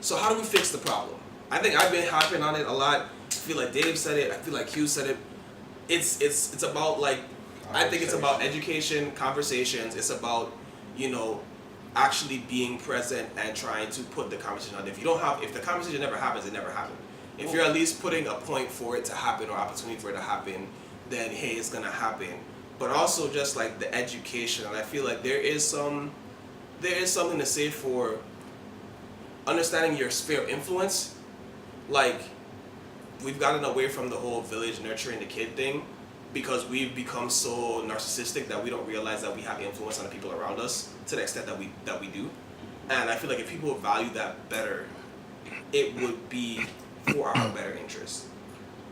So how do we fix the problem? I think I've been harping on it a lot. I feel like Dave said it. I feel like Hugh said it. It's about like, I think it's about education, conversations. It's about, you know, actually being present and trying to put the conversation on. If the conversation never happens, it never happened. If you're at least putting a point for it to happen or opportunity for it to happen, then hey, it's gonna happen. But also just like the education, and I feel like there is something to say for understanding your sphere of influence. Like, we've gotten away from the whole village nurturing the kid thing because we've become so narcissistic that we don't realize that we have influence on the people around us to the extent that we do. And I feel like if people value that better, it would be for our better interest.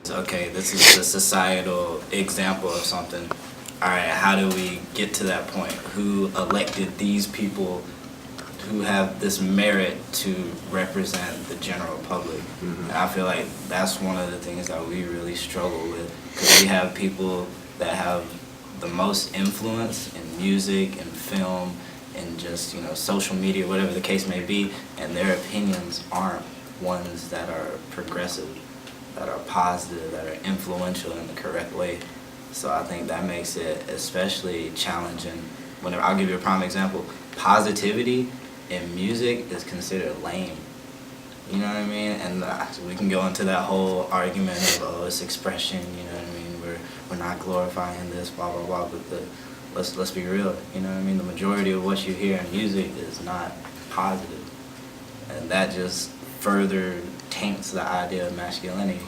Okay, this is the societal example of something. All right, how do we get to that point? Who elected these people who have this merit to represent the general public? Mm-hmm. And I feel like that's one of the things that we really struggle with, because we have people that have the most influence in music and film and just, you know, social media, whatever the case may be, and their opinions aren't ones that are progressive, that are positive, that are influential in the correct way. So I think that makes it especially challenging. Whenever, I'll give you a prime example, positivity in music is considered lame. You know what I mean? And we can go into that whole argument of, oh, it's expression, you know what I mean? We're not glorifying this, blah, blah, blah, but let's be real, you know what I mean? The majority of what you hear in music is not positive. And that just further taints the idea of masculinity.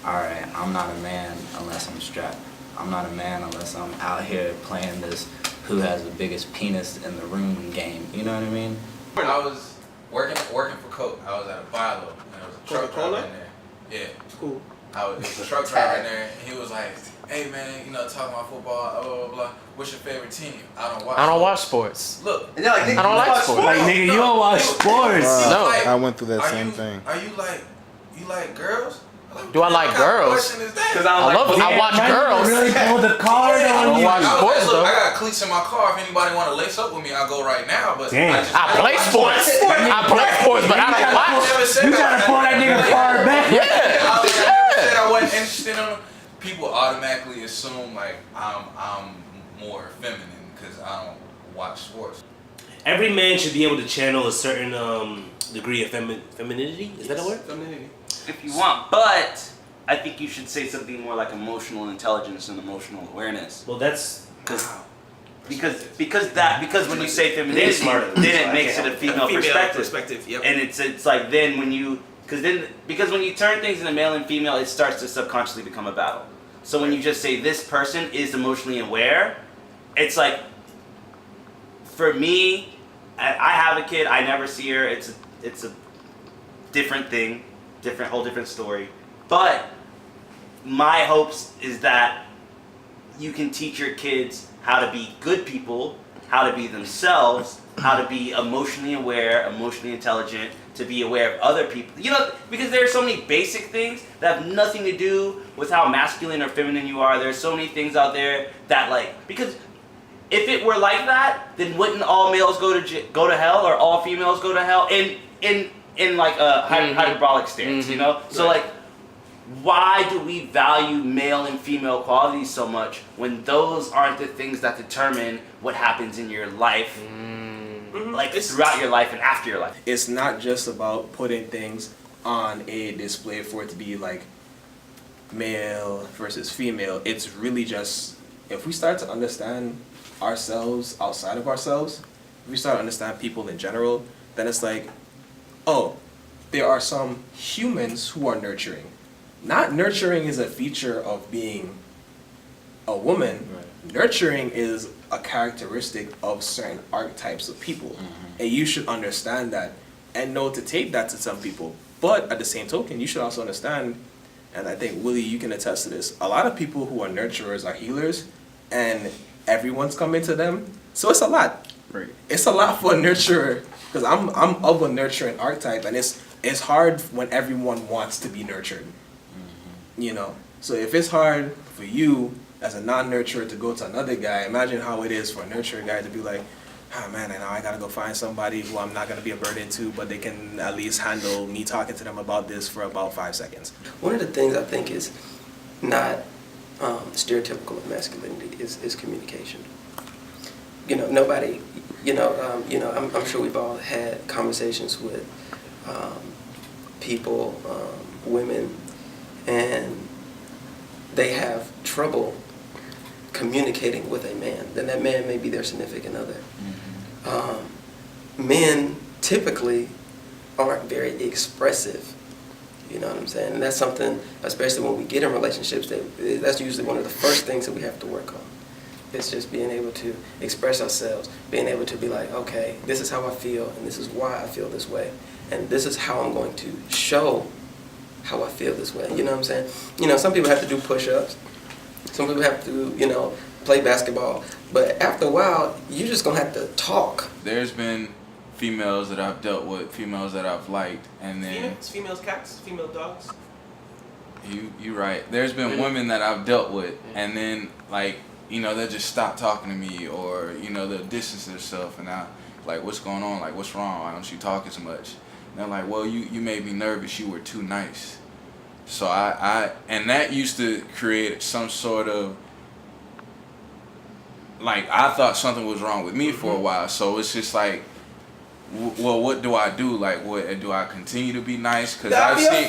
All right, I'm not a man unless I'm strapped. I'm not a man unless I'm out here playing this who has the biggest penis in the room game. You know what I mean? When I was working for Coke, I was at a Bilo, and there was a truck driver in there. Yeah. It's cool. There was a truck driver in there, and he was like, hey man, you know, talking about football, blah, blah, blah. What's your favorite team? I don't watch sports. Look. And they're like, I don't like sports. Like, nigga, you don't watch sports. No. I went through that same thing. Are you like girls? Do I like girls? Because I watch girls. Really pull the card I don't watch sports though. I got cleats in my car. If anybody want to lace up with me, I'll go right now. But damn. I play sports. I play sports, but I don't watch. You gotta pull that nigga card back. Yeah. I said I wasn't interested in them. People automatically assume like I'm more feminine because I don't watch sports. Every man should be able to channel a certain degree of femininity. Is that a word? Femininity. If you want, but I think you should say something more like emotional intelligence and emotional awareness. Well, that's because when you say femininity, then it makes it a female perspective. Yep. And it's like then when you because when you turn things into male and female, it starts to subconsciously become a battle. So when you just say this person is emotionally aware, it's like for me, I have a kid. I never see her. It's a different thing. Whole different story. But my hopes is that you can teach your kids how to be good people, how to be themselves, how to be emotionally aware, emotionally intelligent, to be aware of other people. You know, because there are so many basic things that have nothing to do with how masculine or feminine you are. There's so many things out there that because if it were like that, then wouldn't all males go to hell or all females go to hell? In like a hyperbolic stance, you know? So like, why do we value male and female qualities so much when those aren't the things that determine what happens in your life, like throughout your life and after your life? It's not just about putting things on a display for it to be like male versus female. It's really just, if we start to understand ourselves outside of ourselves, if we start to understand people in general, then it's like, oh, there are some humans who are nurturing. Not nurturing is a feature of being a woman. Right. Nurturing is a characteristic of certain archetypes of people. Mm-hmm. And you should understand that and know to take that to some people. But at the same token, you should also understand, and I think, Willie, you can attest to this, a lot of people who are nurturers are healers, and everyone's coming to them. So it's a lot. Right. It's a lot for a nurturer. Because I'm of a nurturing archetype, and it's hard when everyone wants to be nurtured, you know. So if it's hard for you as a non-nurturer to go to another guy, imagine how it is for a nurturer guy to be like, oh man, I know I gotta go find somebody who I'm not gonna be a burden to, but they can at least handle me talking to them about this for about 5 seconds. One of the things I think is not stereotypical of masculinity is communication. Nobody, I'm sure we've all had conversations with people, women, and they have trouble communicating with a man. Then that man may be their significant other. Men typically aren't very expressive. You know what I'm saying? And that's something, especially when we get in relationships, that's usually one of the first things that we have to work on. It's just being able to express ourselves, being able to be like, okay, this is how I feel, and this is why I feel this way, and this is how I'm going to show how I feel this way. You know what I'm saying? Some people have to do push-ups. Some people have to, play basketball. But after a while, you're just going to have to talk. There's been females that I've dealt with, females that I've liked, and then Females, cats, female dogs. you right. There's been women that I've dealt with, and then they'll just stop talking to me, or they'll distance themselves, and I like, what's going on? Like, what's wrong? Why don't you talk as much? And they're like, well, you made me nervous. You were too nice. So and that used to create some sort of, I thought something was wrong with me for a while. So it's just like, well, what do I do? Like, what do I continue to be nice? Because I've seen,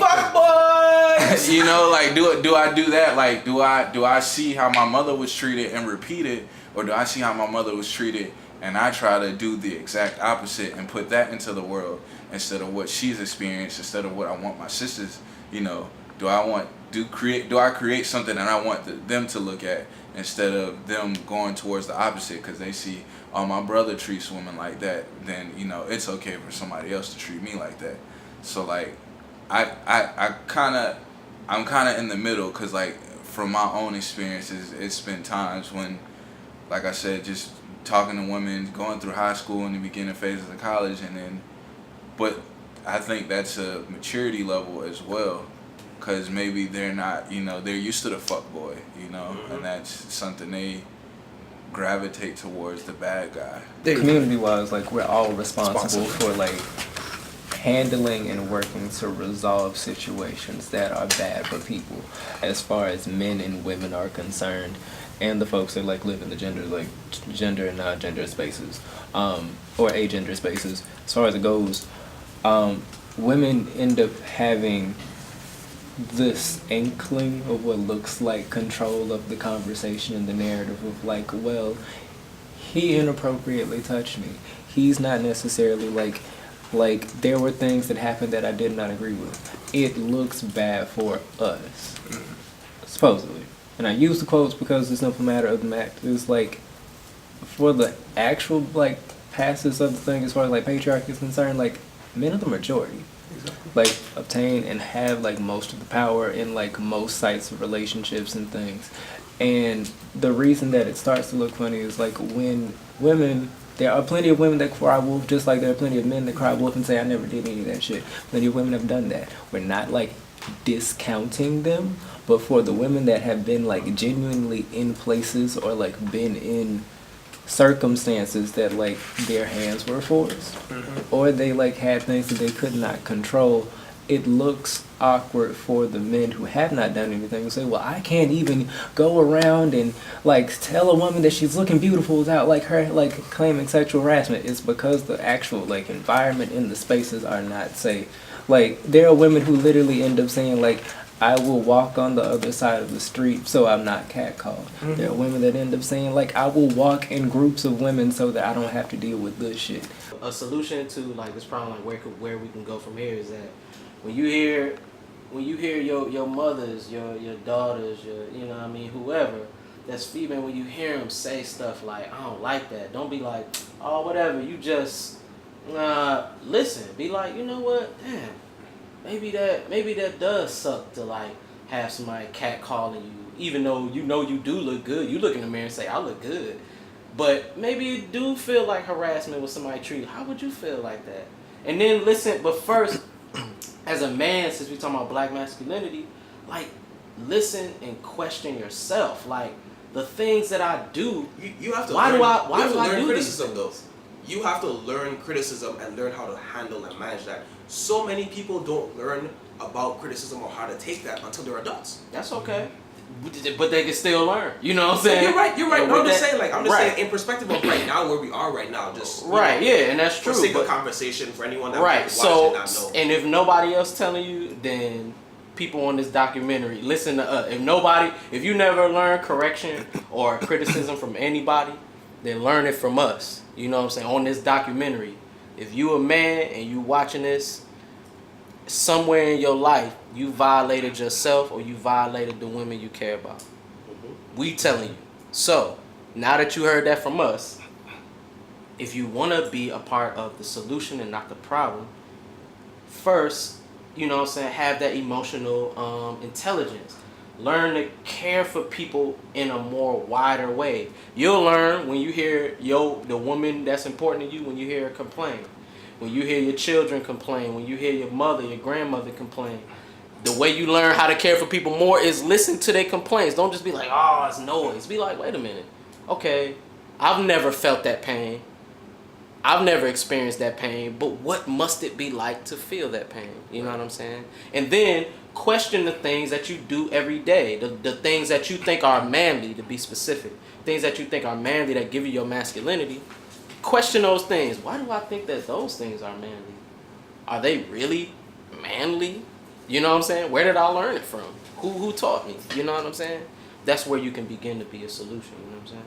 do I do that? Like, do I see how my mother was treated and repeat it, or do I see how my mother was treated and I try to do the exact opposite and put that into the world instead of what she's experienced, instead of what I want my sisters, do I create something that I want them to look at instead of them going towards the opposite because they see, oh, my brother treats women like that, then it's okay for somebody else to treat me like that. So I'm kind of in the middle, because from my own experiences, it's been times when, like I said, just talking to women, going through high school and the beginning phases of college, but I think that's a maturity level as well. Because maybe they're not, they're used to the fuck boy, and that's something they gravitate towards, the bad guy. Community-wise, we're all responsible for handling and working to resolve situations that are bad for people, as far as men and women are concerned, and the folks that live in the gender and non-gender spaces, or agender spaces. As far as it goes, women end up having this inkling of what looks like control of the conversation and the narrative of well, he inappropriately touched me. He's not necessarily there were things that happened that I did not agree with. It looks bad for us, supposedly. And I use the quotes because the simple matter of the matter is for the actual passes of the thing, as far as patriarchy is concerned, men are the majority. Obtain and have most of the power in most sites of relationships and things. And the reason that it starts to look funny is when women, there are plenty of women that cry wolf, just like there are plenty of men that cry wolf and say I never did any of that shit. Plenty of women have done that. We're not discounting them, but for the women that have been genuinely in places or been in circumstances that their hands were forced, or they had things that they could not control, it looks awkward for the men who have not done anything to say, well, I can't even go around and tell a woman that she's looking beautiful without her claiming sexual harassment. It's because the actual environment in the spaces are not safe. There are women who literally end up saying I will walk on the other side of the street so I'm not catcalled. There are women that end up saying I will walk in groups of women so that I don't have to deal with this shit. A solution to this problem, where we can go from here, is that when you hear your mothers, your daughters, whoever that's female, when you hear them say stuff I don't like that, don't be oh, whatever, you just listen. Be you know what, damn, maybe that does suck to have somebody catcalling you, even though you do look good. You look in the mirror and say, I look good. But maybe you do feel harassment with somebody treated. How would you feel like that? And then listen, but first, as a man, since we're talking about black masculinity, listen and question yourself. The things that I do, you have to why learn, do I do criticism these though. you have to learn criticism and learn how to handle and manage that. So many people don't learn about criticism or how to take that until they're adults. That's okay. But they can still learn. You know what I'm saying? You're right. And No, I'm with just that- saying, like, I'm just right. saying in perspective of right now, where we are right now, just you Right, know, yeah, and that's for true. sake of but- conversation for anyone that Right. might watch So, and not know. and if nobody else telling you, then people on this documentary listen to us. If you never learn correction or criticism from anybody, then learn it from us. You know what I'm saying? On this documentary, if you a man and you watching this, somewhere in your life you violated yourself or you violated the women you care about. We telling you. So now that you heard that from us, if you want to be a part of the solution and not the problem, first, you know what I'm saying, have that emotional intelligence. Learn to care for people in a more wider way. You'll learn when you hear the woman that's important to you, when you hear her complain, when you hear your children complain, when you hear your mother, your grandmother complain. The way you learn how to care for people more is listen to their complaints. Don't just be like, oh, it's noise. Be like, wait a minute. Okay, I've never felt that pain. I've never experienced that pain, but what must it be like to feel that pain? You know what I'm saying? And then question the things that you do every day, the things that you think are manly, to be specific, things that you think are manly that give you your masculinity. Question those things. Why do I think that those things are manly? Are they really manly? You know what I'm saying? Where did I learn it from? Who taught me? You know what I'm saying? That's where you can begin to be a solution. You know what I'm saying?